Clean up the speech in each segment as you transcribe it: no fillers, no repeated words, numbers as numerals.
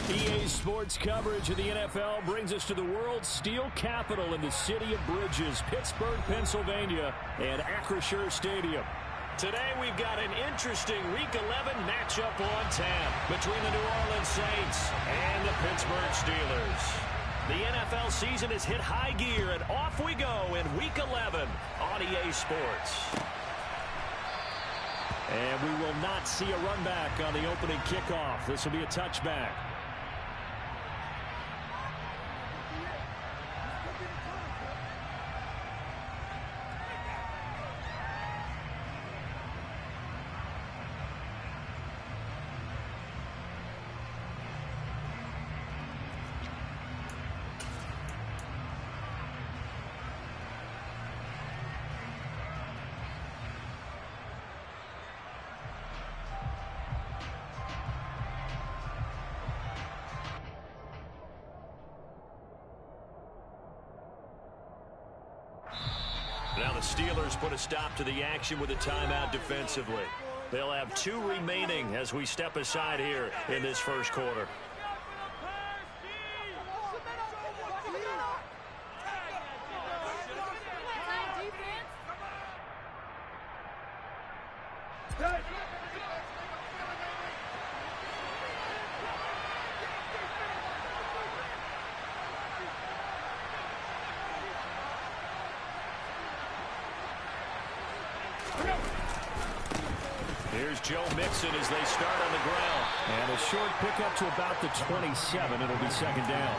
EA Sports coverage of the NFL brings us to the world's steel capital in the city of Bridges, Pittsburgh, Pennsylvania, and Acrisure Stadium. Today we've got an interesting Week 11 matchup on tap between the New Orleans Saints and the Pittsburgh Steelers. The NFL season has hit high gear, and off we go in Week 11 on EA Sports. And we will not see a run back on the opening kickoff. This will be a touchback. Now the Steelers put a stop to the action with a timeout defensively. They'll have 2 remaining as we step aside here in this first quarter. Here's Joe Mixon as they start on the ground. And a short pickup to about the 27. It'll be second down.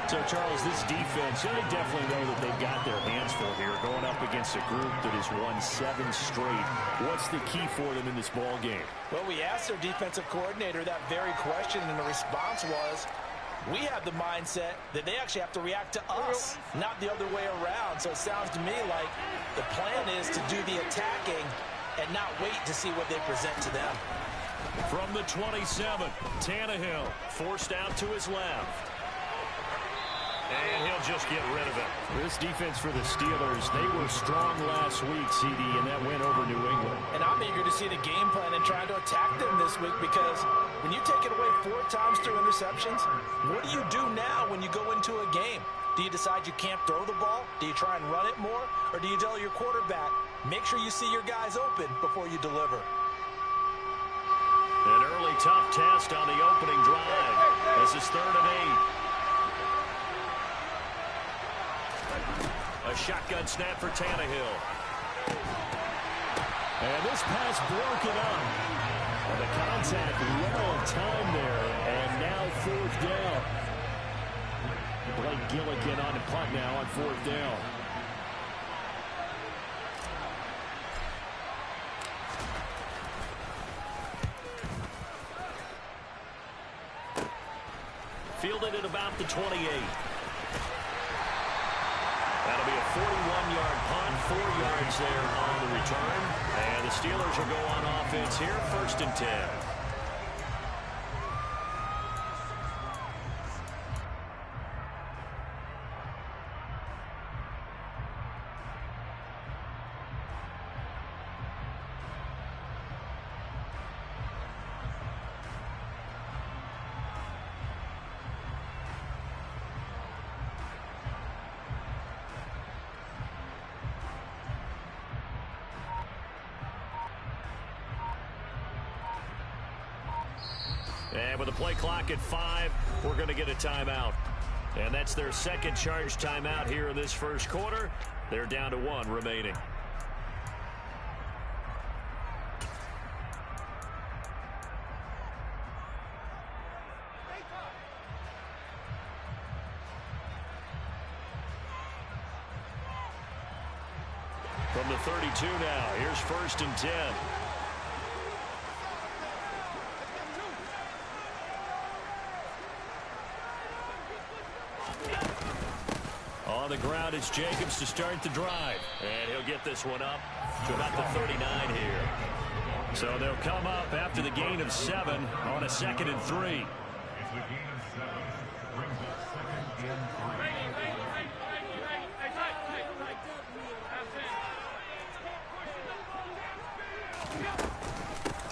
So, Charles, this defense, they definitely know that they've got their hands full here, going up against a group that has won 7 straight. What's the key for them in this ball game? Well, we asked their defensive coordinator that very question, and the response was, we have the mindset that they actually have to react to us, not the other way around. So it sounds to me like the plan is to do the attacking and not wait to see what they present to them. From the 27, Tannehill forced out to his left. And he'll just get rid of it. This defense for the Steelers, they were strong last week, CD, and that went over New England. And I'm eager to see the game plan and trying to attack them this week, because when you take it away 4 times through interceptions, what do you do now when you go into a game? Do you decide you can't throw the ball? Do you try and run it more? Or do you tell your quarterback, make sure you see your guys open before you deliver? An early tough test on the opening drive. This is 3rd and 8. A shotgun snap for Tannehill. And this pass broken up. And the contact well timed there. And now 4th down. Blake Gillikin on the punt now on 4th down. Fielded at about the 28. That'll be a 41-yard punt, 4 yards there on the return. And the Steelers will go on offense here, 1st and 10. And with the play clock at 5, we're going to get a timeout. And that's their second charge timeout here in this first quarter. They're down to 1 remaining. From the 32 now, here's 1st and 10. On the ground, it's Jacobs to start the drive. And he'll get this one up to about the 39 here. So they'll come up after the gain of 7 on a 2nd and 3.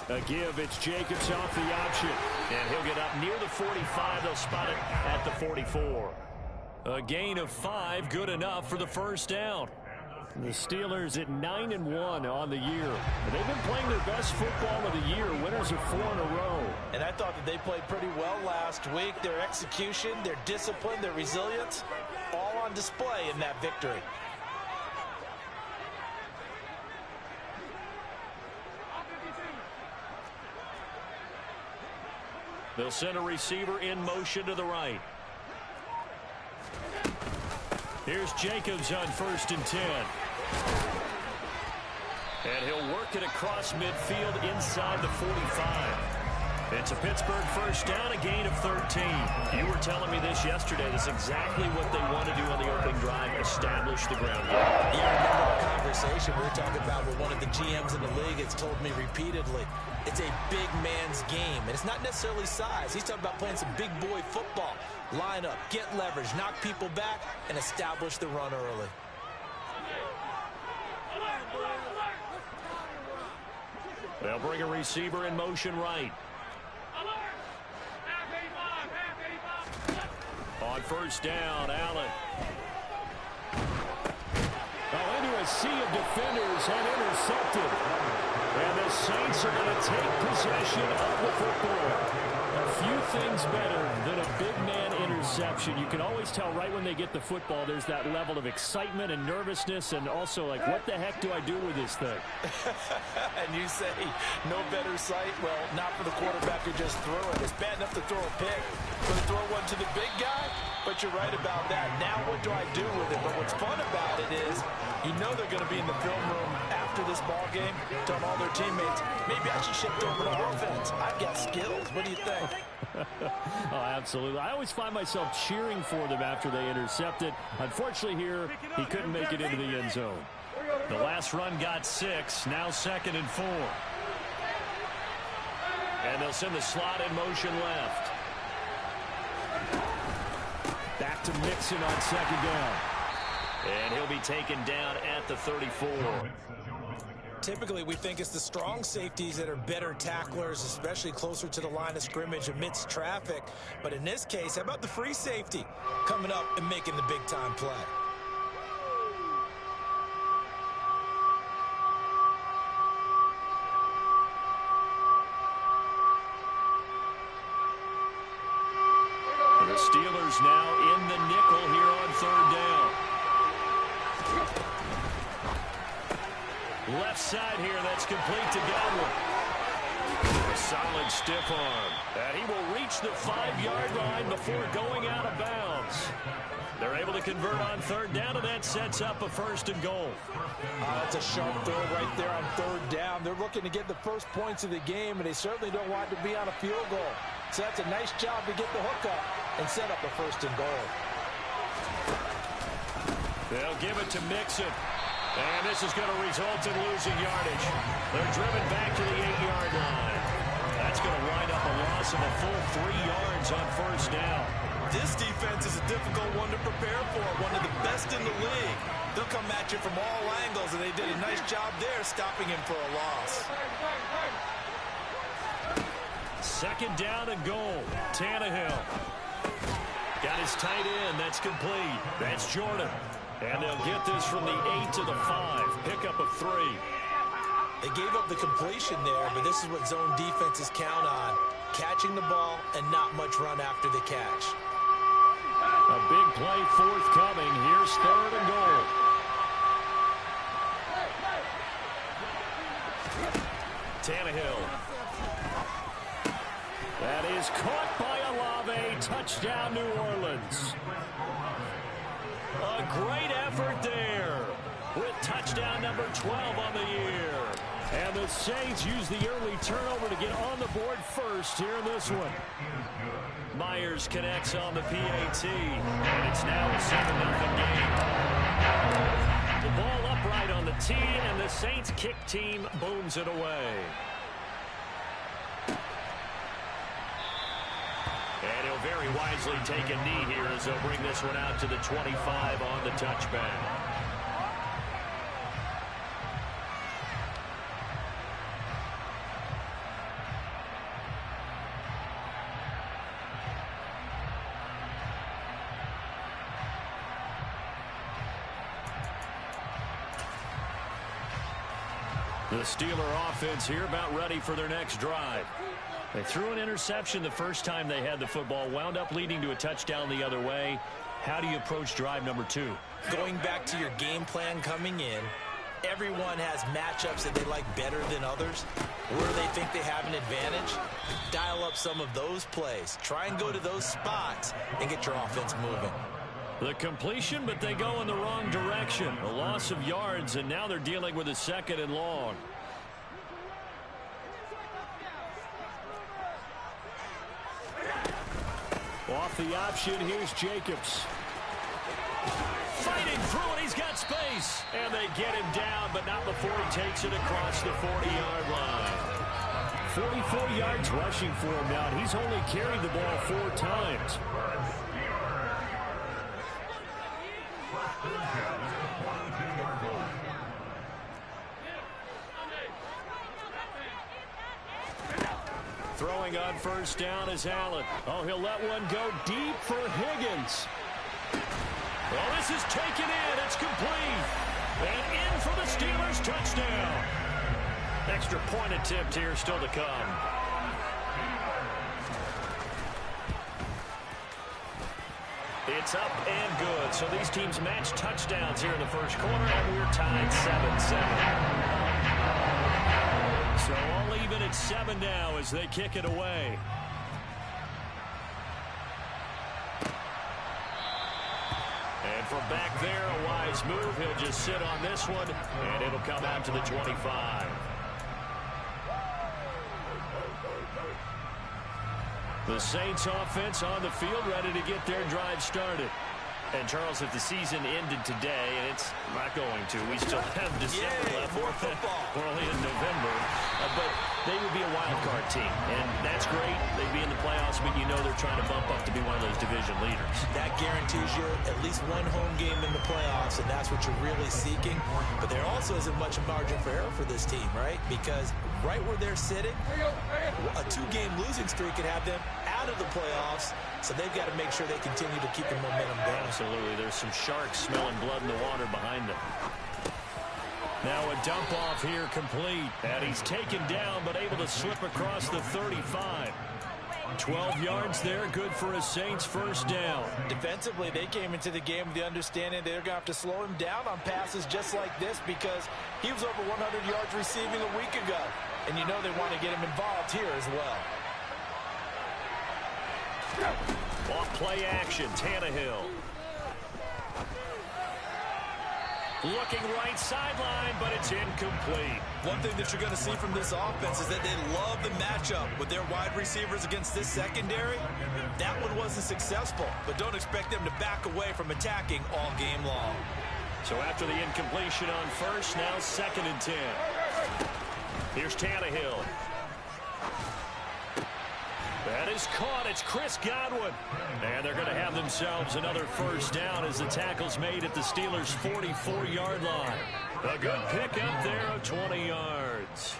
A give, it's Jacobs off the option. And he'll get up near the 45. They'll spot it at the 44. A gain of 5, good enough for the first down. The Steelers at 9-1 on the year. They've been playing their best football of the year. Winners of 4 in a row. And I thought that they played pretty well last week. Their execution, their discipline, their resilience, all on display in that victory. They'll send a receiver in motion to the right. Here's Jacobs on 1st and 10. And he'll work it across midfield inside the 45. It's a Pittsburgh first down, a gain of 13. You were telling me this yesterday. That's exactly what they want to do on the opening drive, establish the ground game. Yeah, I remember our conversation we were talking about with one of the GMs in the league. It's told me repeatedly, it's a big man's game. And it's not necessarily size. He's talking about playing some big boy football. Line up, get leverage, knock people back, and establish the run early. They'll bring a receiver in motion right. On first down, Allen. Oh, into a sea of defenders and intercepted. And the Saints are going to take possession of the football. A few things better than a big man interception. You can always tell right when they get the football, there's that level of excitement and nervousness and also like, what the heck do I do with this thing? And you say, no better sight? Well, not for the quarterback who just threw it. It's bad enough to throw a pick. Going to throw one to the big guy? But you're right about that. Now what do I do with it? But what's fun about it is you know they're going to be in the film room after this ball game, telling all their teammates, maybe I should shift over to offense. I've got skills. What do you think? Oh, absolutely. I always find myself cheering for them after they intercept it. Unfortunately here, he couldn't make it into the end zone. The last run got 6, now 2nd and 4. And they'll send the slot in motion left. Back to Mixon on 2nd down. And he'll be taken down at the 34. Typically, we think it's the strong safeties that are better tacklers, especially closer to the line of scrimmage amidst traffic. But in this case, how about the free safety coming up and making the big-time play? The Steelers now in the nickel here on 3rd down. Left side here, that's complete to Godwin. A solid stiff arm. And he will reach the 5-yard line before going out of bounds. They're able to convert on 3rd down, and that sets up a 1st and goal. That's a sharp throw right there on 3rd down. They're looking to get the first points of the game, and they certainly don't want to be on a field goal. So that's a nice job to get the hook up and set up a 1st and goal. They'll give it to Mixon. And this is going to result in losing yardage. They're driven back to the 8-yard line. That's going to wind up a loss of a full 3 yards on 1st down. This defense is a difficult one to prepare for, one of the best in the league. They'll come at you from all angles, and they did a nice job there stopping him for a loss. 2nd down and goal. Tannehill. Got his tight end. That's complete. That's Jordan. And they'll get this from the 8 to the 5. Pickup of 3. They gave up the completion there, but this is what zone defenses count on. Catching the ball and not much run after the catch. A big play forthcoming. Here's 3rd and goal. Tannehill. That is caught by Olave. Touchdown, New Orleans. A great effort there with touchdown number 12 on the year. And the Saints use the early turnover to get on the board first here in this one. Myers connects on the PAT, and it's now a 7-0 game. The ball upright on the tee, and the Saints kick team booms it away. And he'll very wisely take a knee here as they'll bring this one out to the 25 on the touchback. The Steeler offense here about ready for their next drive. They threw an interception the first time they had the football, wound up leading to a touchdown the other way. How do you approach drive number 2? Going back to your game plan coming in, everyone has matchups that they like better than others. Where they think they have an advantage, dial up some of those plays. Try and go to those spots and get your offense moving. The completion, but they go in the wrong direction. A loss of yards, and now they're dealing with a 2nd and long. Off the option, here's Jacobs. Fighting through it, he's got space. And they get him down, but not before he takes it across the 40-yard line. 44 yards rushing for him now, and he's only carried the ball 4 times. Throwing on first down is Allen. Oh, he'll let one go deep for Higgins. Well, this is taken in. It's complete. And in for the Steelers touchdown. Extra point attempt here still to come. It's up and good. So these teams match touchdowns here in the first quarter, and we're tied 7-7. So all even at 7 now as they kick it away. And from back there, a wise move. He'll just sit on this one, and it'll come out to the 25. The Saints offense on the field, ready to get their drive started. And, Charles, if the season ended today, and it's not going to, we still have December left. More football. We're only in November. But they would be a wild card team, and that's great. They'd be in the playoffs, but you know they're trying to bump up to be one of those division leaders. That guarantees you at least one home game in the playoffs, and that's what you're really seeking. But there also isn't much margin for error for this team, right? Because right where they're sitting, a 2-game losing streak could have them out of the playoffs, so they've got to make sure they continue to keep the momentum going. Absolutely. There's some sharks smelling blood in the water behind them. Now a dump off here complete. And he's taken down, but able to slip across the 35. 12 yards there, good for a Saints first down. Defensively, they came into the game with the understanding they're going to have to slow him down on passes just like this because he was over 100 yards receiving a week ago. And you know they want to get him involved here as well. Off play action, Tannehill. Looking right sideline, but it's incomplete. One thing that you're going to see from this offense is that they love the matchup with their wide receivers against this secondary. That one wasn't successful, but don't expect them to back away from attacking all game long. So after the incompletion on first, now 2nd and 10. Here's Tannehill. That is caught. It's Chris Godwin. And they're going to have themselves another first down as the tackle's made at the Steelers' 44-yard line. A good pick up there of 20 yards.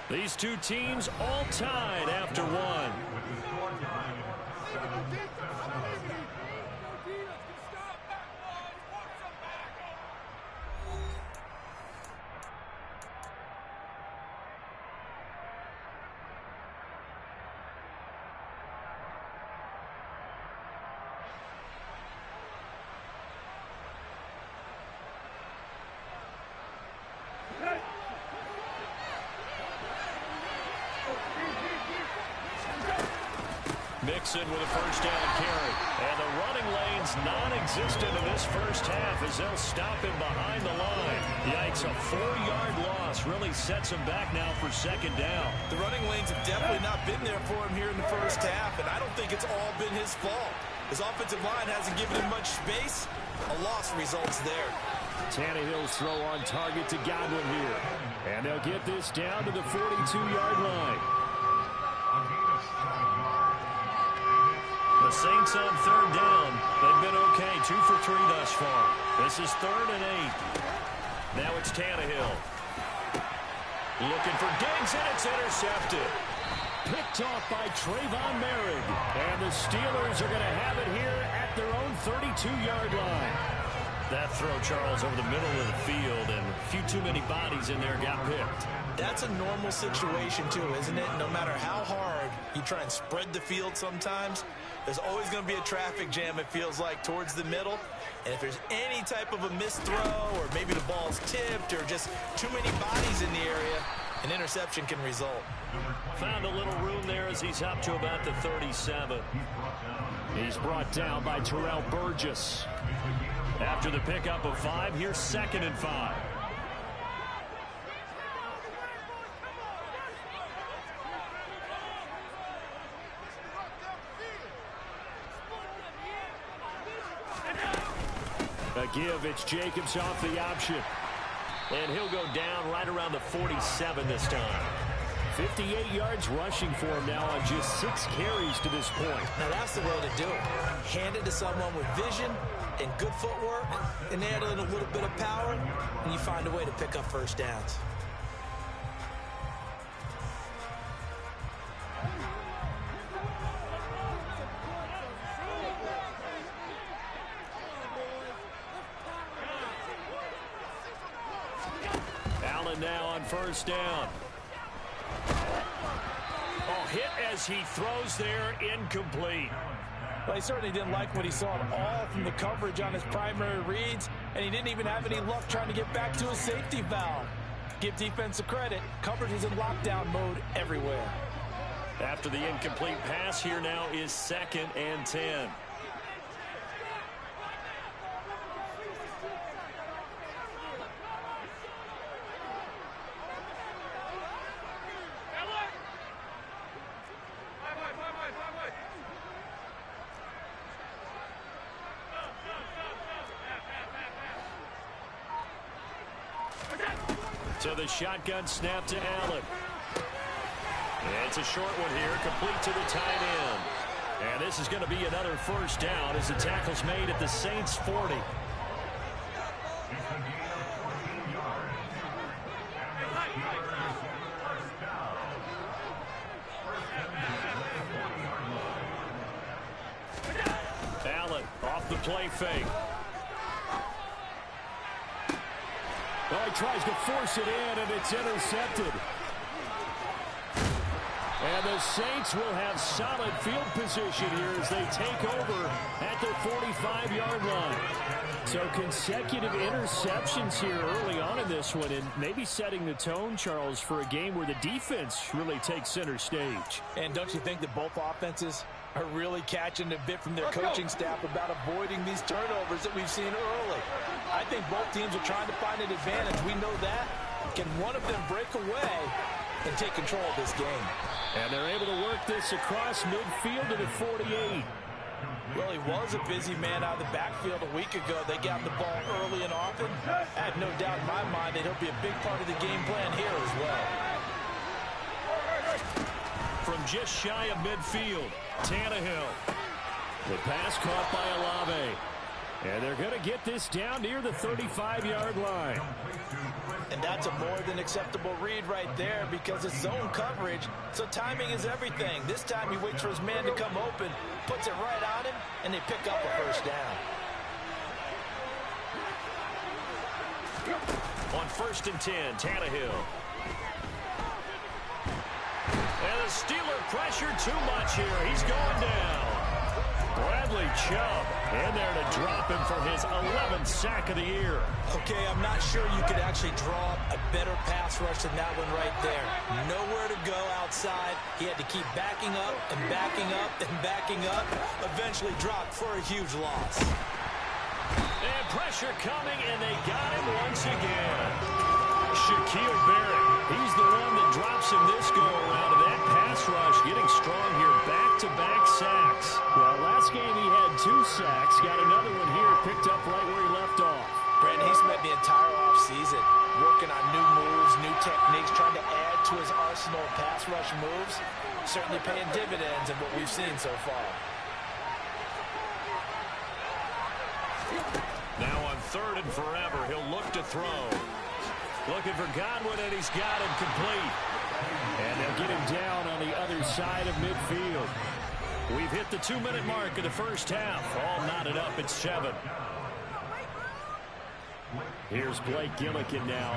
These two teams all tied after one. Mixon with a first down carry. And the running lane's non-existent in this first half as they'll stop him behind the line. Yikes, a 4-yard loss really sets him back now for 2nd down. The running lanes have definitely not been there for him here in the first half, and I don't think it's all been his fault. His offensive line hasn't given him much space. A loss results there. Tannehill's throw on target to Godwin here. And they'll get this down to the 42-yard line. The Saints on 3rd down. They've been okay, 2 for 3 thus far. This is 3rd and 8. Now it's Tannehill. Looking for Diggs, and it's intercepted. Picked off by Trayvon Merrick. And the Steelers are going to have it here at their own 32-yard line. That throw, Charles, over the middle of the field, and a few too many bodies in there got picked. That's a normal situation, too, isn't it? No matter how hard you try and spread the field sometimes, there's always going to be a traffic jam, it feels like, towards the middle. And if there's any type of a missed throw, or maybe the ball's tipped, or just too many bodies in the area, an interception can result. Found a little room there as he's up to about the 37. He's brought down by Terrell Burgess. After the pickup of 5, here's 2nd and 5. A give, it's Jacobs off the option. And he'll go down right around the 47 this time. 58 yards rushing for him now on just 6 carries to this point. Now that's the way to do it. Hand it to someone with vision and good footwork, and add in a little bit of power, and you find a way to pick up first downs. Allen now on first down. Oh, hit as he throws there, incomplete. Well, he certainly didn't like what he saw at all from the coverage on his primary reads, and he didn't even have any luck trying to get back to his safety valve. Give defensive credit. Coverage is in lockdown mode everywhere. After the incomplete pass, here now is 2nd and 10. So the shotgun snap to Allen. And it's a short one here, complete to the tight end. And this is going to be another first down as the tackle's made at the Saints 40. Allen off the play fake. Well, he tries to force it in, and it's intercepted. And the Saints will have solid field position here as they take over at their 45-yard line. So consecutive interceptions here early on in this one, and maybe setting the tone, Charles, for a game where the defense really takes center stage. And don't you think that both offenses are really catching a bit from their coaching staff about avoiding these turnovers that we've seen early? I think both teams are trying to find an advantage. We know that. Can one of them break away and take control of this game? And they're able to work this across midfield to the 48. Well, he was a busy man out of the backfield a week ago. They got the ball early and often. I have no doubt in my mind that he'll be a big part of the game plan here as well. From just shy of midfield, Tannehill. The pass caught by Olave. And they're going to get this down near the 35-yard line. And that's a more than acceptable read right there because it's zone coverage, so timing is everything. This time he waits for his man to come open, puts it right on him, and they pick up a first down. On 1st and 10, Tannehill. And the Steeler pressure too much here. He's going down. Bradley Chubb in there to drop him for his 11th sack of the year. Okay, I'm not sure you could actually draw up a better pass rush than that one right there. Nowhere to go outside. He had to keep backing up and backing up and backing up. Eventually dropped for a huge loss. And pressure coming, and they got him once again. Shaquille Barrett, he's the one that drops him this go-around. And that pass rush getting strong here. Back-to-back sacks. Well, last game he had 2 sacks. Got another one here picked up right where he left off. Brandon, he spent the entire offseason working on new moves, new techniques, trying to add to his arsenal of pass rush moves. Certainly paying dividends in what we've seen so far. Now on 3rd and forever, he'll look to throw. Looking for Godwin, and he's got him complete. And they'll get him down on the other side of midfield. We've hit the 2-minute mark of the first half. All knotted up at 7. Here's Blake Gillikin now.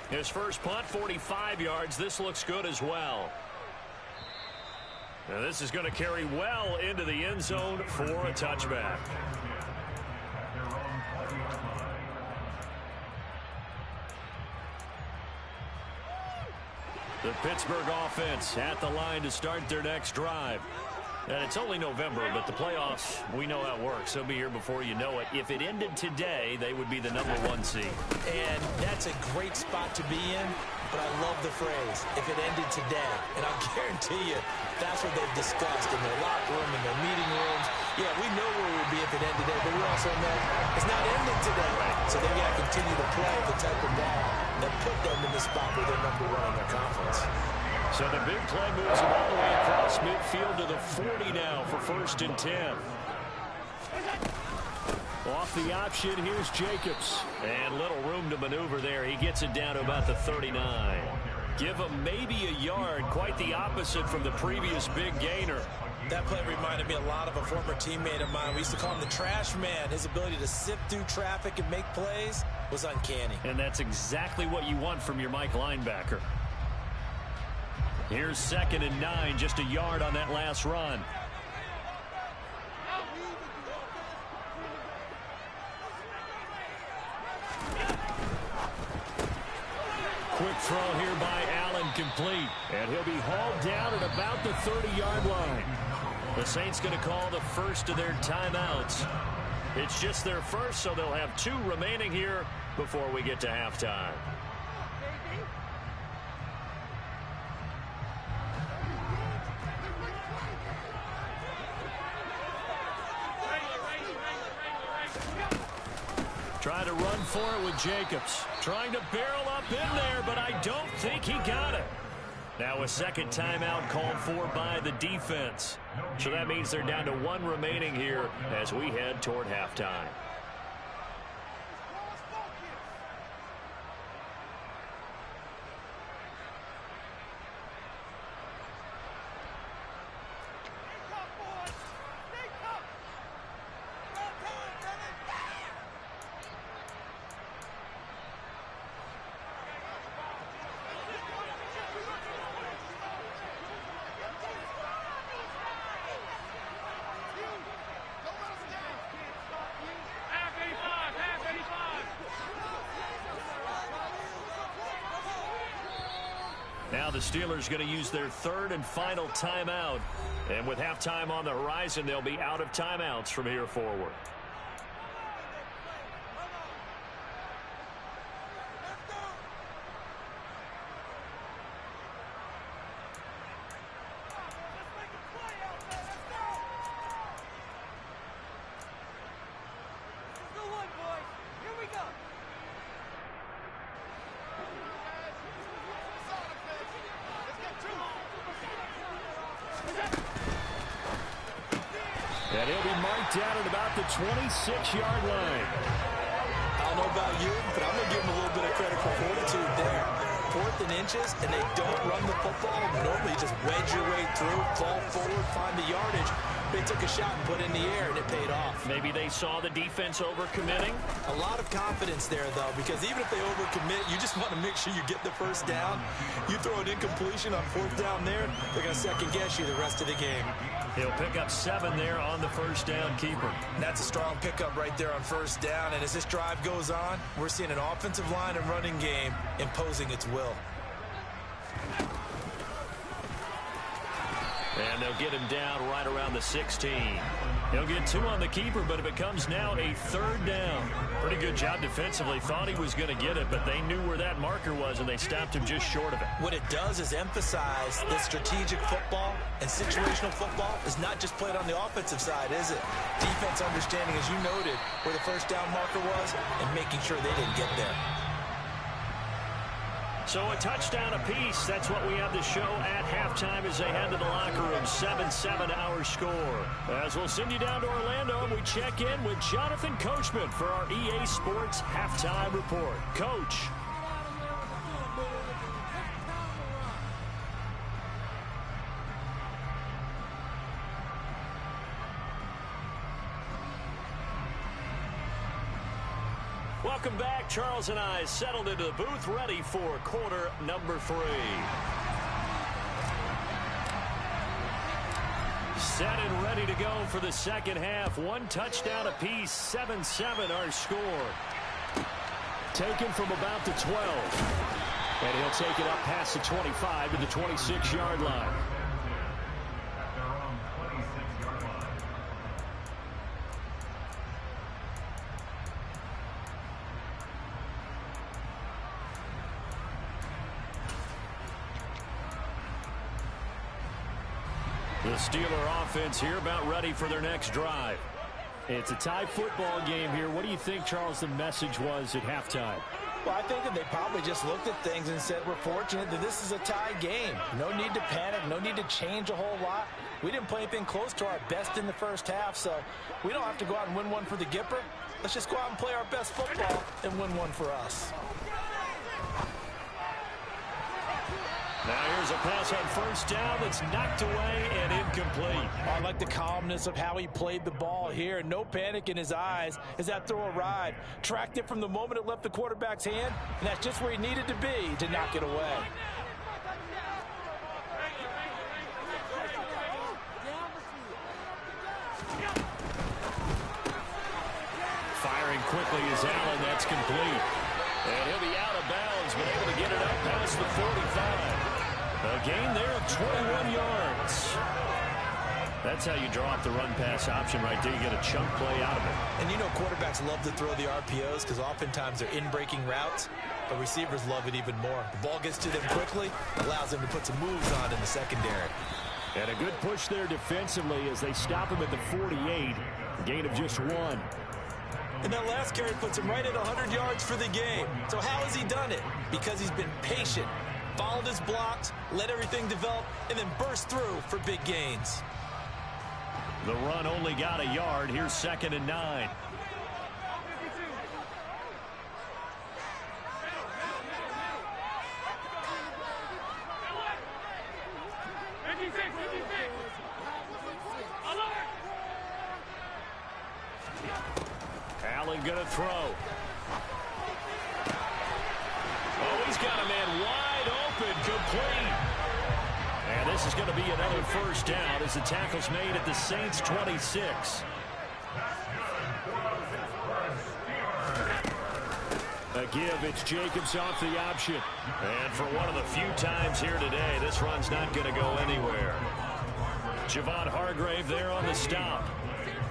His first punt, 45 yards. This looks good as well. Now this is going to carry well into the end zone for a touchback. The Pittsburgh offense at the line to start their next drive. And it's only November, but the playoffs, we know how it works. They'll be here before you know it. If it ended today, they would be the #1 seed. And that's a great spot to be in, but I love the phrase, if it ended today. And I'll guarantee you, that's what they've discussed in their locker room, in their meeting rooms. Yeah, we know where we'd be if it ended today, but we also know it's not ending today. So they've got to continue to play the type of ball that put them in the spot where they're #1 in their conference. So the big play moves them all the way across midfield to the 40 now for 1st and 10. Off the option, here's Jacobs. And little room to maneuver there. He gets it down to about the 39. Give him maybe a yard. Quite the opposite from the previous big gainer. That play reminded me a lot of a former teammate of mine. We used to call him the trash man. His ability to sift through traffic and make plays was uncanny. And that's exactly what you want from your Mike linebacker. Here's 2nd and 9, just a yard on that last run. Quick throw here by Allen, complete. And he'll be hauled down at about the 30-yard line. The Saints going to call the first of their timeouts. It's just their first, so they'll have 2 remaining here before we get to halftime. Trying to run for it with Jacobs. Trying to barrel up in there, but I don't think he got it. Now a second timeout called for by the defense. So that means they're down to 1 remaining here as we head toward halftime. Now the Steelers going to use their 3rd and final timeout. And with halftime on the horizon, they'll be out of timeouts from here forward. And he'll be marked down at about the 26-yard line. I don't know about you, but I'm going to give him a little bit of credit for fortitude there. 4th and inches, and they don't run the football. Normally, you just wedge your way through, fall forward, find the yardage. They took a shot and put it in the air, and it paid off. Maybe they saw the defense overcommitting. A lot of confidence there, though, because even if they overcommit, you just want to make sure you get the first down. You throw an incompletion on 4th down there, they're going to second-guess you the rest of the game. He'll pick up 7 there on the first down keeper. And that's a strong pickup right there on 1st down. And as this drive goes on, we're seeing an offensive line and running game imposing its will. And they'll get him down right around the 16. He'll get 2 on the keeper, but it becomes now a 3rd down. Pretty good job defensively. Thought he was going to get it, but they knew where that marker was, and they stopped him just short of it. What it does is emphasize that strategic football and situational football is not just played on the offensive side, is it? Defense understanding, as you noted, where the 1st down marker was and making sure they didn't get there. So a touchdown apiece. That's what we have to show at halftime as they head to the locker room. 7-7 our score. As we'll send you down to Orlando, and we check in with Jonathan Coachman for our EA Sports Halftime Report. Coach. Welcome back. Charles and I settled into the booth, ready for quarter number 3. Set and ready to go for the second half. 1 touchdown apiece, 7-7 our score. Taken from about the 12. And he'll take it up past the 25 to the 26-yard line. The Steeler offense here about ready for their next drive. It's a tie football game here. What do you think, Charles, the message was at halftime? Well, I think that they probably just looked at things and said, we're fortunate that this is a tie game. No need to panic, no need to change a whole lot. We didn't play anything close to our best in the first half, so we don't have to go out and win one for the Gipper. Let's just go out and play our best football and win one for us. Now here's a pass on first down that's knocked away and incomplete. I like the calmness of how he played the ball here. No panic in his eyes as that throw arrived. Tracked it from the moment it left the quarterback's hand, and that's just where he needed to be to knock it away. Firing quickly is Allen. That's complete. And he'll be out of bounds, but able to get it up past the 45. A gain there of 21 yards. That's how you draw up the run-pass option right there. You get a chunk play out of it. And you know quarterbacks love to throw the RPOs because oftentimes they're in-breaking routes, but receivers love it even more. The ball gets to them quickly, allows them to put some moves on in the secondary. And a good push there defensively as they stop him at the 48. A gain of just 1. And that last carry puts him right at 100 yards for the game. So how has he done it? Because he's been patient, followed his blocks, let everything develop, and then burst through for big gains. The run only got a yard. Here's 2nd and 9. Allen gonna throw. Oh, he's got a man wide open, complete. And this is going to be another first down as the tackle's made at the Saints 26. A give, it's Jacobs off the option. And for one of the few times here today, this run's not going to go anywhere. Javon Hargrave there on the stop.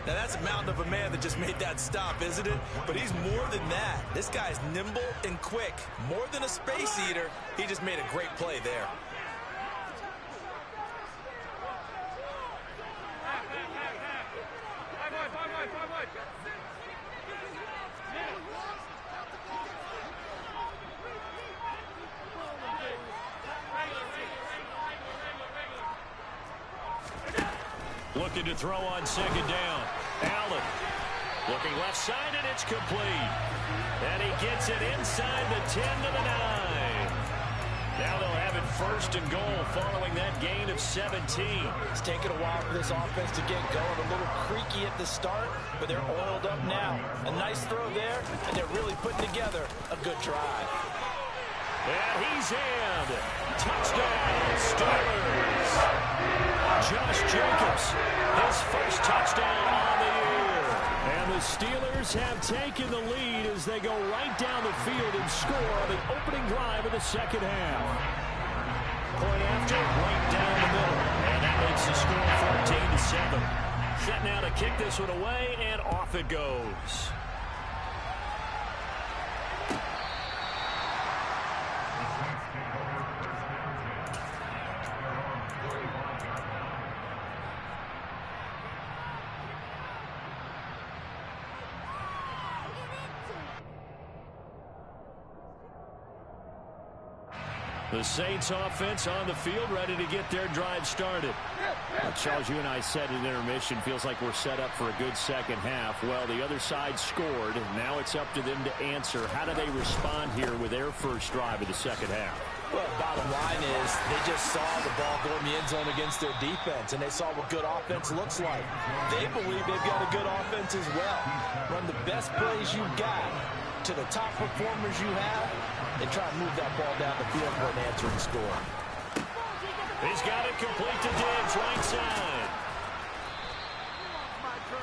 Now that's a mountain of a man that just made that stop, isn't it? But he's more than that. This guy's nimble and quick. More than a space eater, he just made a great play there. Looking to throw on 2nd down. Allen looking left side, and it's complete. And he gets it inside the 10 to the 9. Now they'll have it 1st and goal following that gain of 17. It's taken a while for this offense to get going. A little creaky at the start, but they're oiled up now. A nice throw there, and they're really putting together a good drive. And he's in. Touchdown, Steelers. Josh Jacobs, his first touchdown on the year. And the Steelers have taken the lead as they go right down the field and score on the opening drive of the second half. Point after, right down the middle. And that makes the score 14-7. Set now to kick this one away, and off it goes. The Saints offense on the field, ready to get their drive started. Charles, you and I said in intermission, feels like we're set up for a good second half. Well, the other side scored. Now it's up to them to answer. How do they respond here with their first drive of the second half? Well, bottom line is they just saw the ball go in the end zone against their defense, and they saw what good offense looks like. They believe they've got a good offense as well. Run the best plays you've got, to the top performers you have and try and move that ball down the field for an answering score. He's got it complete to Diggs, right side.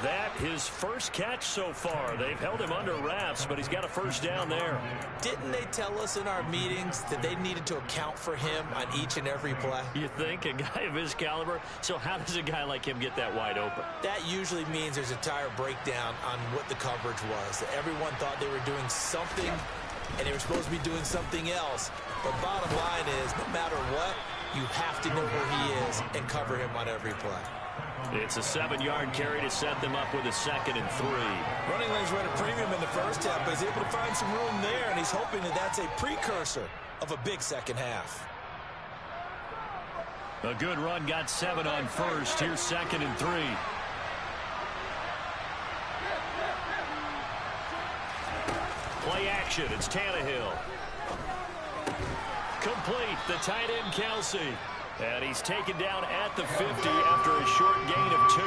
That his first catch so far. They've held him under wraps, but he's got a first down there. Didn't they tell us in our meetings that they needed to account for him on each and every play? You think? A guy of his caliber? So how does a guy like him get that wide open? That usually means there's a entire breakdown on what the coverage was. That everyone thought they were doing something, and they were supposed to be doing something else. But bottom line is, no matter what, you have to know where he is and cover him on every play. It's a 7-yard carry to set them up with a 2nd and 3. Running lanes were at a premium in the first half, but he's able to find some room there, and he's hoping that that's a precursor of a big second half. A good run, got 7 on first. Here's 2nd and 3. Play action. It's Tannehill. Complete. The tight end, Kelsey. And he's taken down at the 50 after a short gain of 2.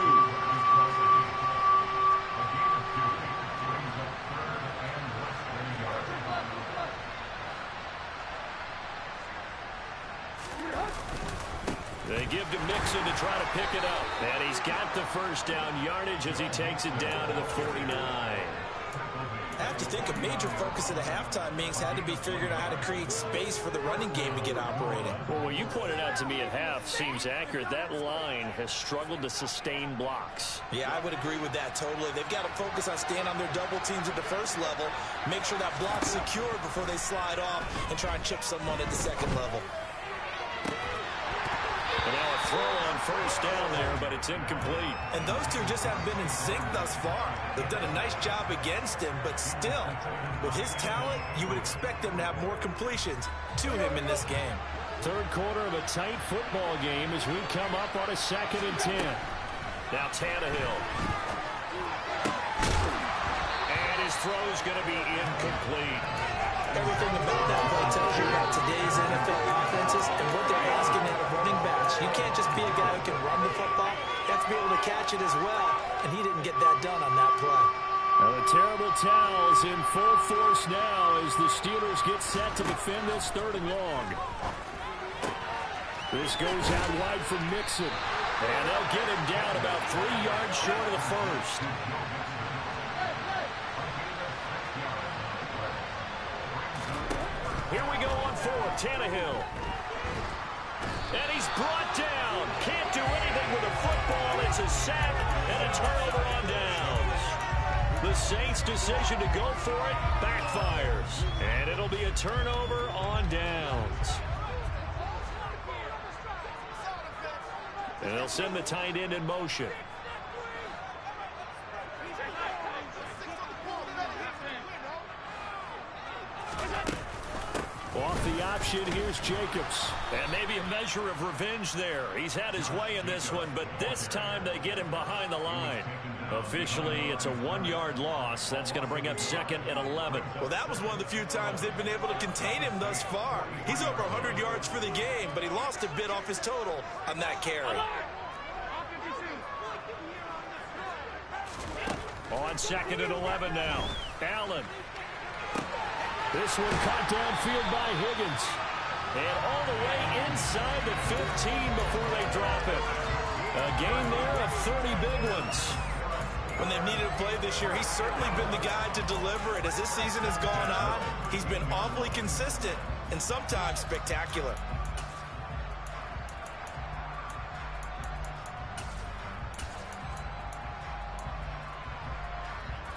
They give to Mixon to try to pick it up. And he's got the first down yardage as he takes it down to the 49. I have to think a major focus of the halftime meetings had to be figuring out how to create space for the running game to get operating. Well, what you pointed out to me at half seems accurate. That line has struggled to sustain blocks. Yeah, I would agree with that totally. They've got to focus on staying on their double teams at the first level, make sure that block's secured before they slide off and try and chip someone at the second level. And now a throw on first down there, but it's incomplete. And those two just haven't been in sync thus far. They've done a nice job against him, but still, with his talent, you would expect them to have more completions to him in this game. Third quarter of a tight football game as we come up on a 2nd and 10. Now Tannehill. And his throw's going to be incomplete. Everything about that play tells you about today's NFL offenses and what they're asking out of running backs. You can't just be a guy who can run the football. You have to be able to catch it as well, and he didn't get that done on that play. Now the terrible towels in full force now as the Steelers get set to defend this 3rd and long. This goes out wide for Mixon, and they'll get him down about 3 yards short of the first. Here we go on 4th, Tannehill. And he's brought down. Can't do anything with a football. It's a sack and a turnover on downs. The Saints' decision to go for it backfires. And it'll be a turnover on downs. And they'll send the tight end in motion. Off the option, here's Jacobs. And maybe a measure of revenge there. He's had his way in this one, but this time they get him behind the line. Officially, it's a 1-yard loss. That's going to bring up 2nd and 11. Well, that was one of the few times they've been able to contain him thus far. He's over 100 yards for the game, but he lost a bit off his total on that carry. On 2nd and 11 now. Allen. This one caught downfield by Higgins. And all the way inside the 15 before they drop it. A game there of 30 big ones. When they've needed a play this year, he's certainly been the guy to deliver it. As this season has gone on, he's been awfully consistent and sometimes spectacular.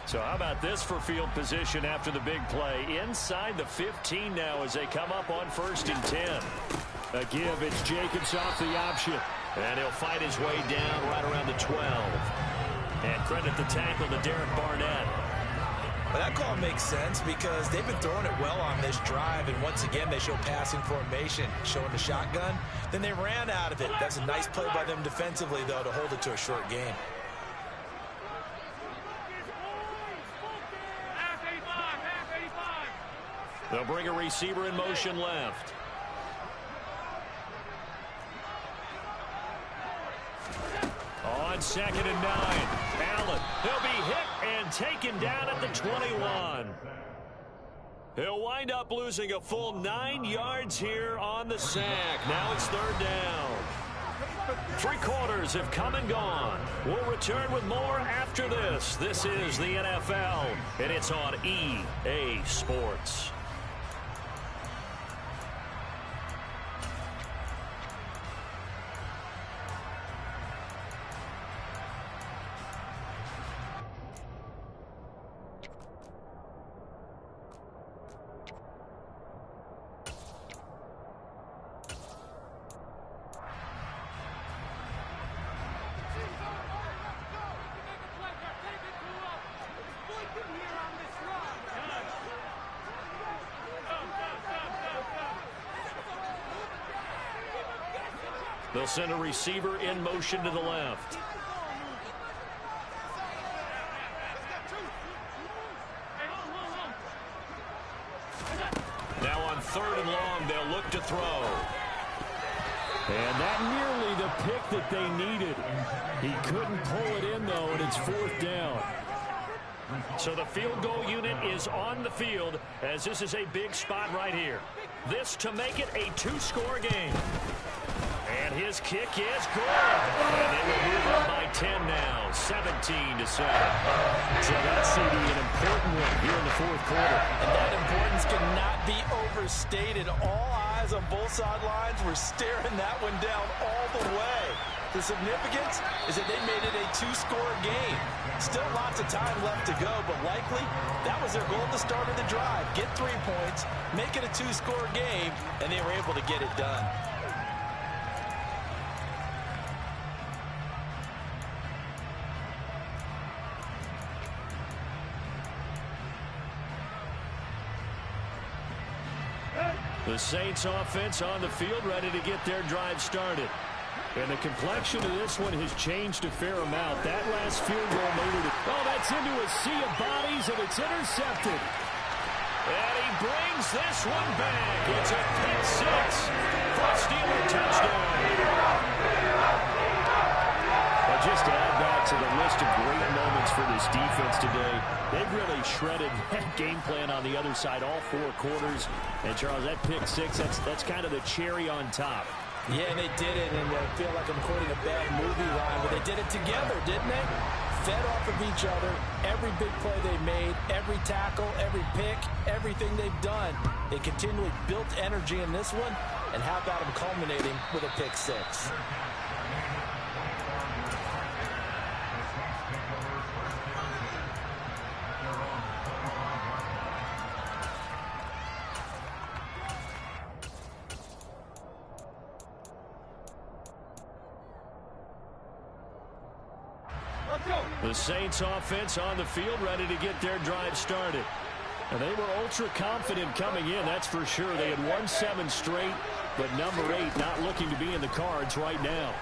So how about this for field position after the big play? Inside the 15 now as they come up on 1st and 10. A give, it's Jacobs off the option. And he'll fight his way down right around the 12. And credit the tackle to Derek Barnett. Well, that call makes sense because they've been throwing it well on this drive, and once again they show passing formation, showing the shotgun. Then they ran out of it. That's a nice play by them defensively, though, to hold it to a short game. They'll bring a receiver in motion left. On 2nd and 9. Allen. He'll be hit and taken down at the 21. He'll wind up losing a full 9 yards here on the sack. Now it's third down. 3 quarters have come and gone. We'll return with more after this. This is the NFL, and it's on EA Sports. They'll send a receiver in motion to the left. Now on 3rd and long, they'll look to throw. And that nearly the pick that they needed. He couldn't pull it in, though, and it's 4th down. So the field goal unit is on the field, as this is a big spot right here. This to make it a 2-score game. And his kick is good. And they will move up by 10 now, 17-7. So that's CD, an important one here in the 4th quarter. And that importance cannot be overstated. All eyes on both sidelines were staring that one down all the way. The significance is that they made it a 2-score game. Still lots of time left to go, but likely that was their goal at the start of the drive. Get 3 points, make it a 2-score game, and they were able to get it done. The Saints offense on the field, ready to get their drive started. And the complexion of this one has changed a fair amount. That last field goal made it. Oh, that's into a sea of bodies, and it's intercepted. And he brings this one back. It's a pick 6 for a Steeler touchdown. But just to add that to the list of great moments for this defense today, they've really shredded that game plan on the other side all 4 quarters. And, Charles, that pick 6, that's kind of the cherry on top. Yeah, and they did it, and I feel like I'm quoting a bad movie line, but they did it together, didn't they? Fed off of each other, every big play they made, every tackle, every pick, everything they've done. They continually built energy in this one, and how about them culminating with a pick 6? The Saints offense on the field, ready to get their drive started. And they were ultra confident coming in, that's for sure. They had won 7 straight, but number 8 not looking to be in the cards right now.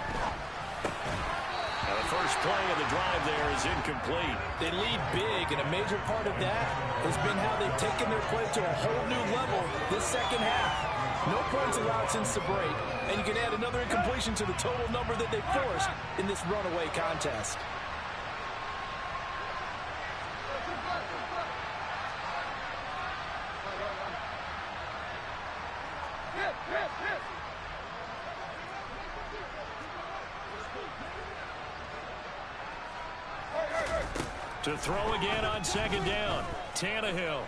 And the first play of the drive there is incomplete. They lead big, and a major part of that has been how they've taken their play to a whole new level this second half. No points allowed since the break, and you can add another incompletion to the total number that they forced in this runaway contest. To throw again on 2nd down, Tannehill.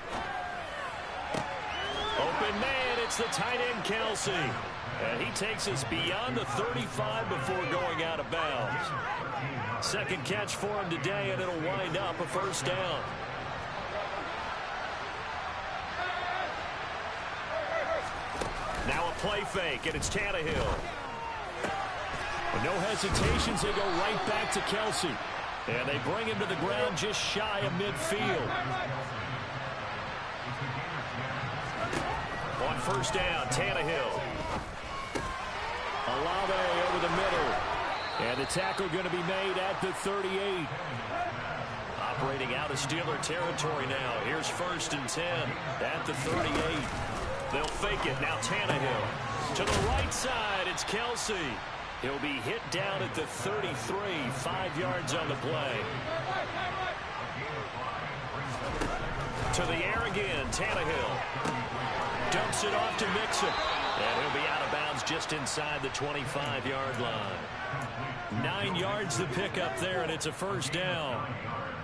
Open man, it's the tight end Kelsey. And he takes us beyond the 35 before going out of bounds. Second catch for him today, and it'll wind up a 1st down. Now a play fake, and it's Tannehill. With no hesitations, they go right back to Kelsey. And they bring him to the ground just shy of midfield. On 1st down, Tannehill. Olave over the middle. And the tackle going to be made at the 38. Operating out of Steeler territory now. Here's 1st and 10 at the 38. They'll fake it. Now Tannehill. To the right side, it's Kelsey. He'll be hit down at the 33, 5 yards on the play. To the air again, Tannehill. Dumps it off to Mixon. And he'll be out of bounds just inside the 25-yard line. 9 yards the pickup there, and it's a first down.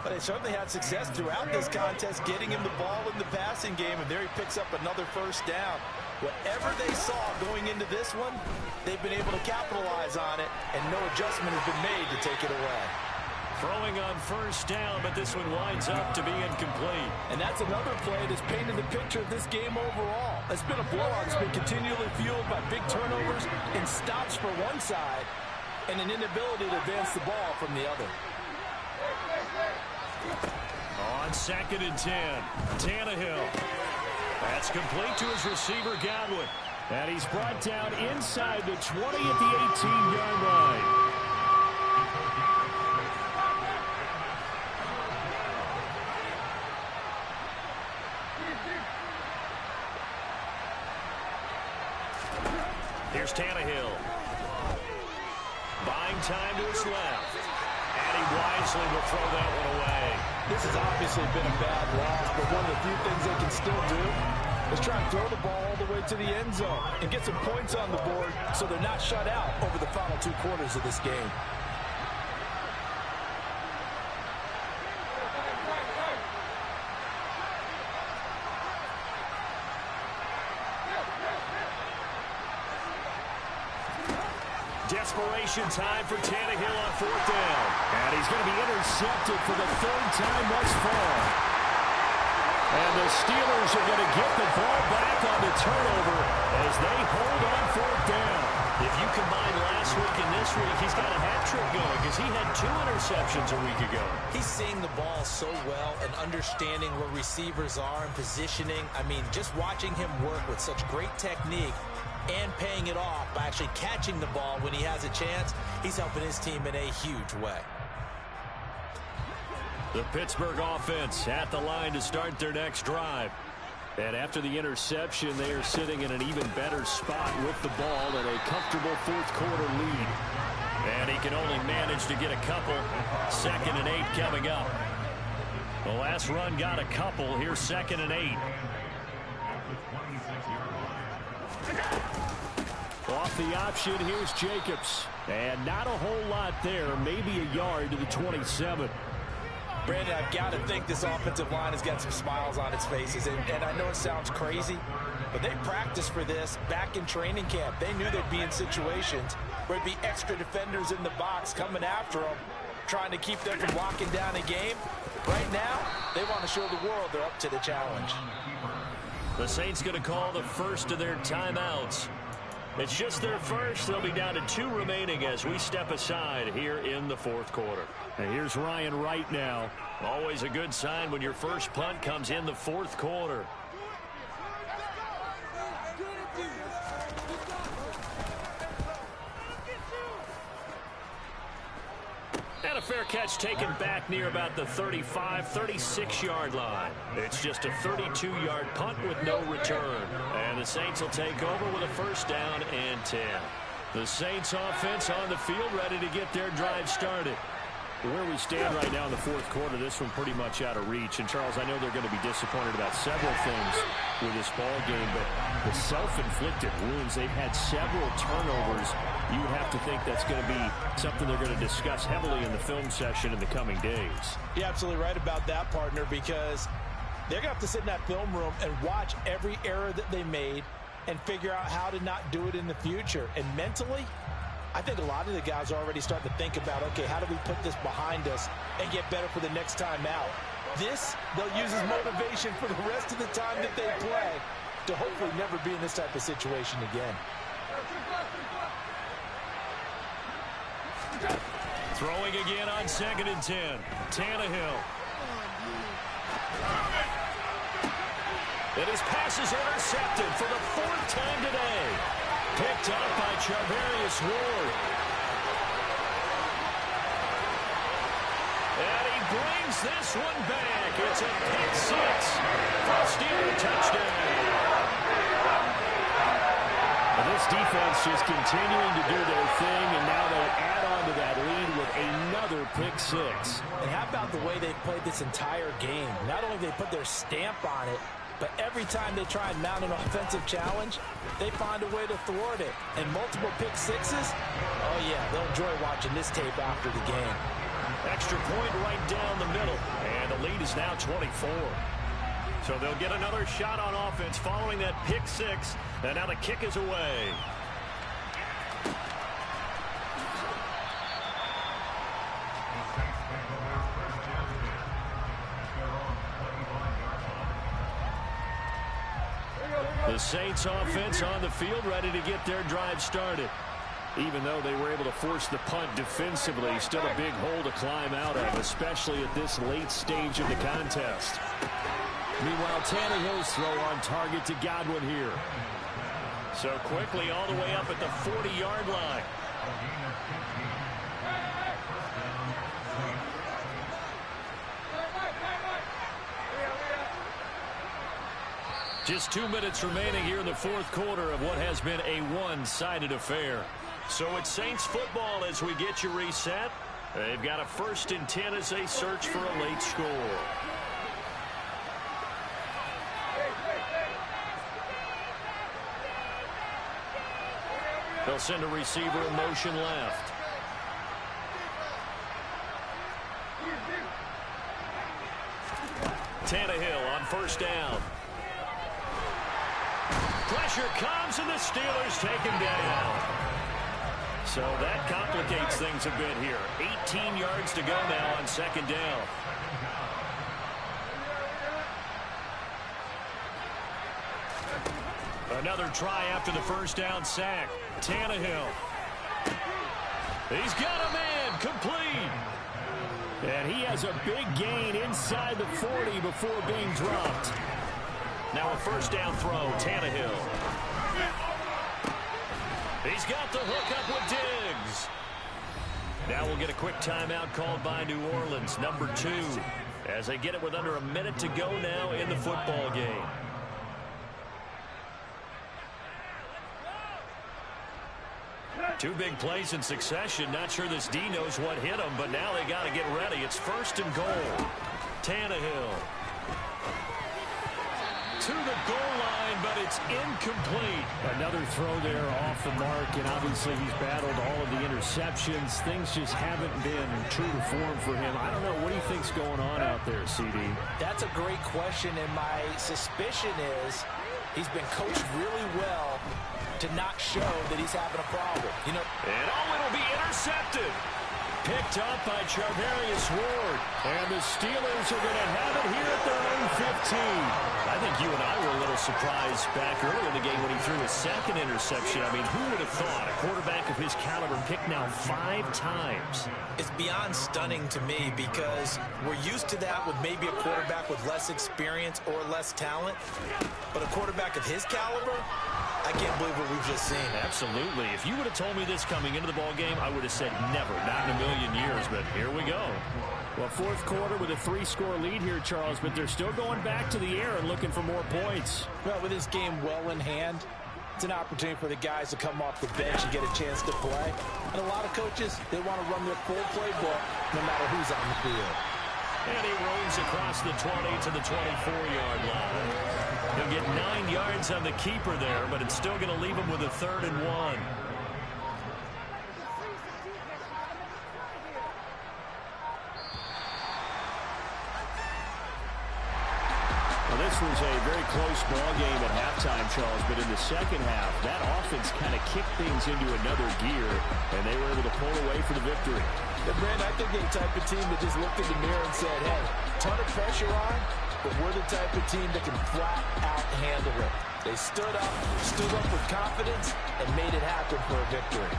But they certainly had success throughout this contest, getting him the ball in the passing game, and there he picks up another first down. Whatever they saw going into this one, they've been able to capitalize on it, and no adjustment has been made to take it away. Throwing on first down, but this one winds up to be incomplete. And that's another play that's painted the picture of this game overall. It's been a blowout that's been continually fueled by big turnovers and stops for one side and an inability to advance the ball from the other. On 2nd and 10, Tannehill. That's complete to his receiver, Godwin. And he's brought down inside the 20 at the 18-yard line. Here's Tannehill. Buying time to his left. And he wisely will throw that one away. This has obviously been a bad loss, but one of the few things they can still do is try and throw the ball all the way to the end zone and get some points on the board so they're not shut out over the final 2 quarters of this game. Desperation time for Tannehill on 4th down. And he's going to be intercepted for the 3rd time thus far. And the Steelers are going to get the ball back on the turnover as they hold on 4th down. If you combine last week and this week, he's got a hat trick going because he had 2 interceptions a week ago. He's seeing the ball so well and understanding where receivers are and positioning. I mean, just watching him work with such great technique and paying it off by actually catching the ball when he has a chance, he's helping his team in a huge way. The Pittsburgh offense at the line to start their next drive. And after the interception, they are sitting in an even better spot with the ball and a comfortable 4th quarter lead. And he can only manage to get a couple. 2nd and 8 coming up. The last run got a couple. Here's 2nd and 8. Off the option, here's Jacobs. And not a whole lot there, maybe a yard to the 27. Brandon, I've got to think this offensive line has got some smiles on its faces. And I know it sounds crazy, but they practiced for this back in training camp. They knew they'd be in situations where there'd be extra defenders in the box coming after them, trying to keep them from locking down a game. Right now, they want to show the world they're up to the challenge. The Saints going to call the first of their timeouts. It's just their first. They'll be down to 2 remaining as we step aside here in the 4th quarter. And here's Ryan Wright now. Always a good sign when your first punt comes in the 4th quarter. And a fair catch taken back near about the 35, 36-yard line. It's just a 32-yard punt with no return. And the Saints will take over with a first down and 10. The Saints offense on the field ready to get their drive started. Where we stand right now in the 4th quarter, this one pretty much out of reach. And, Charles, I know they're going to be disappointed about several things with this ball game, but the self-inflicted wounds, they've had several turnovers. You would have to think that's going to be something they're going to discuss heavily in the film session in the coming days. You're absolutely right about that, partner, because they're going to have to sit in that film room and watch every error that they made and figure out how to not do it in the future. And mentally, I think a lot of the guys are already starting to think about, okay, how do we put this behind us and get better for the next time out? This, they'll use as motivation for the rest of the time that they play to hopefully never be in this type of situation again. Throwing again on 2nd and 10. Tannehill. And his pass is intercepted for the 4th time today. Picked up by Charvarius Ward. And he brings this one back. It's a pick 6 for a Steeler touchdown. This defense just continuing to do their thing, and now they add on to that lead with another pick six. And how about the way they've played this entire game? Not only they put their stamp on it, but every time they try and mount an offensive challenge, they find a way to thwart it. And multiple pick sixes, oh yeah, they'll enjoy watching this tape after the game. Extra point right down the middle, and the lead is now 24. So they'll get another shot on offense following that pick six, and now the kick is away. The Saints offense on the field, ready to get their drive started. Even though they were able to force the punt defensively, still a big hole to climb out of, especially at this late stage of the contest. Meanwhile, Tannehill's throw on target to Godwin here. So quickly all the way up at the 40-yard line. Just 2 minutes remaining here in the fourth quarter of what has been a one-sided affair. So it's Saints football as we get you reset. They've got a 1st and 10 as they search for a late score. They'll send a receiver in motion left. Tannehill on 1st down. Pressure comes, and the Steelers take him down. So that complicates things a bit here. 18 yards to go now on 2nd down. Another try after the 1st down sack. Tannehill. He's got a man complete. And he has a big gain inside the 40 before being dropped. Now a 1st down throw, Tannehill. He's got the hook up with Diggs. Now we'll get a quick timeout called by New Orleans, number 2, as they get it with under a minute to go now in the football game. Two big plays in succession. Not sure this D knows what hit him, but now they got to get ready. It's 1st and goal. Tannehill to the goal line, but it's incomplete. Another throw there off the mark, and obviously he's battled all of the interceptions. Things just haven't been true to form for him. I don't know. What do you think's going on out there, CD? That's a great question, and my suspicion is he's been coached really well to not show that he's having a problem. You know, and it'll be intercepted. Picked up by Charvarius Ward. And the Steelers are going to have it here at their own 15. I think you and I were a little surprised back earlier in the game when he threw his 2nd interception. I mean, who would have thought a quarterback of his caliber picked now 5 times? It's beyond stunning to me because we're used to that with maybe a quarterback with less experience or less talent. But a quarterback of his caliber, I can't believe what we've just seen. Absolutely. If you would have told me this coming into the ball game, I would have said never, not in a million years, but here we go. Well, fourth quarter with a 3-score lead here, Charles, but they're still going back to the air and looking for more points. Well, with this game well in hand, it's an opportunity for the guys to come off the bench and get a chance to play. And a lot of coaches, they want to run their full playbook no matter who's on the field. And he roams across the 20 to the 24-yard line. He'll get 9 yards on the keeper there, but it's still going to leave him with a 3rd and 1. This was a very close ball game at halftime, Charles, but in the second half, that offense kind of kicked things into another gear, and they were able to pull away for the victory. But, Brent, I think they're the type of team that just looked in the mirror and said, hey, ton of pressure on, but we're the type of team that can flat out handle it. They stood up with confidence, and made it happen for a victory.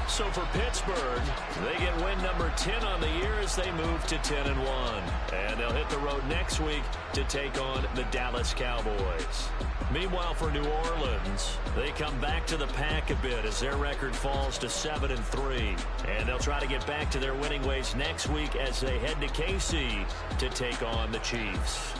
So for Pittsburgh, they get win number 10 on the year as they move to 10-1. And they'll hit the road next week to take on the Dallas Cowboys. Meanwhile, for New Orleans, they come back to the pack a bit as their record falls to 7-3. And they'll try to get back to their winning ways next week as they head to KC to take on the Chiefs.